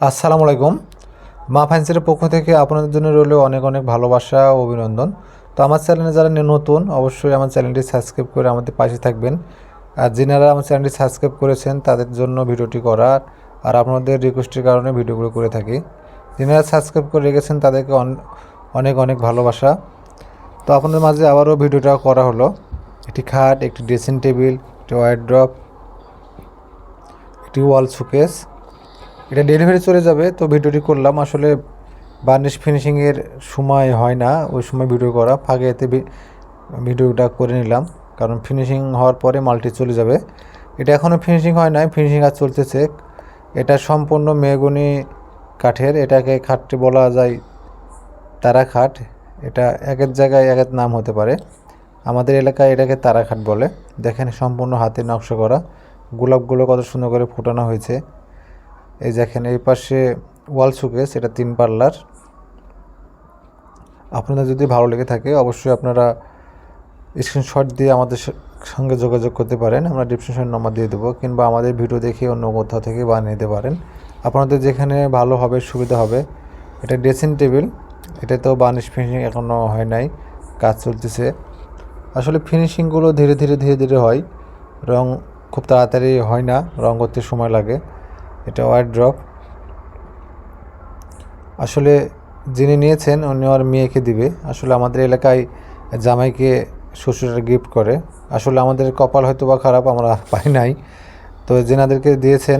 আসসালামু আলাইকুম। মা ফাইন্যান্সের পক্ষ থেকে আপনাদের জন্য রইল অনেক অনেক ভালোবাসা ও অভিনন্দন। তো আমার চ্যানেলে যারা নতুন অবশ্যই আমার চ্যানেলটি সাবস্ক্রাইব করে আমাদের পাশে থাকবেন। আর যিনারা আমার চ্যানেলটি সাবস্ক্রাইব করেছেন তাদের জন্য ভিডিওটি করা, আর আপনাদের রিকোয়েস্টের কারণে ভিডিওগুলো করে থাকি। যিনারা সাবস্ক্রাইব করে রেখেছেন তাদেরকে অনেক অনেক ভালোবাসা। তো আপনাদের মাঝে আবারও ভিডিওটা করা হলো। একটি খাট, একটি ড্রেসিং টেবিল, একটি ওয়ারড্রপ, একটি ওয়াল শোকেস, এটা ডেলিভারি চলে যাবে। তো ভিডিওটি করলাম, আসলে বার্নিশ ফিনিশিংয়ের সময় হয় না, ওই সময় ভিডিও করা ফাঁকে এতে ভিডিওটা করে নিলাম, কারণ ফিনিশিং হওয়ার পরে মালটি চলে যাবে। এটা এখনও ফিনিশিং হয় নাই, ফিনিশিং কাজ চলতেছে। এটা সম্পূর্ণ মেহগনি কাঠের, এটাকে খাটটি বলা যায় তারা খাট। এটা এক এক জায়গায় এক এক নাম হতে পারে, আমাদের এলাকায় এটাকে তারা খাট বলে। দেখেন সম্পূর্ণ হাতে নকশা করা, গোলাপগুলো কত সুন্দর করে ফোটানো হয়েছে। এই দেখেন এই পাশে ওয়াল শোকেস, এটা 3 পাল্লার। আপনাদের যদি ভালো লেগে থাকে অবশ্যই আপনারা স্ক্রিনশট দিয়ে আমাদের সঙ্গে যোগাযোগ করতে পারেন, আমরা ডিসক্রিপশন নম্বর দিয়ে দেবো, কিংবা আমাদের ভিডিও দেখে অন্য কোথাও থেকে বানিয়ে নিতে পারেন, আপনাদের যেখানে ভালো হবে সুবিধা হবে। এটা ড্রেসিং টেবিল, এটা তো বার্নিশ ফিনিশিং এখনও হয় নাই, কাজ চলতেছে। আসলে ফিনিশিংগুলো ধীরে ধীরে ধীরে ধীরে হয়, রং খুব তাড়াতাড়ি হয় না, রং করতে সময় লাগে। এটা ওয়ারড্রপ, আসলে যিনি নিয়েছেন উনি ওর মেয়েকে দিবে। আসলে আমাদের এলাকায় জামাইকে শ্বশুরের গিফট করে। আসলে আমাদের কপাল হয়তো বা খারাপ, আমরা পাই নাই। তো যেনাদেরকে দিয়েছেন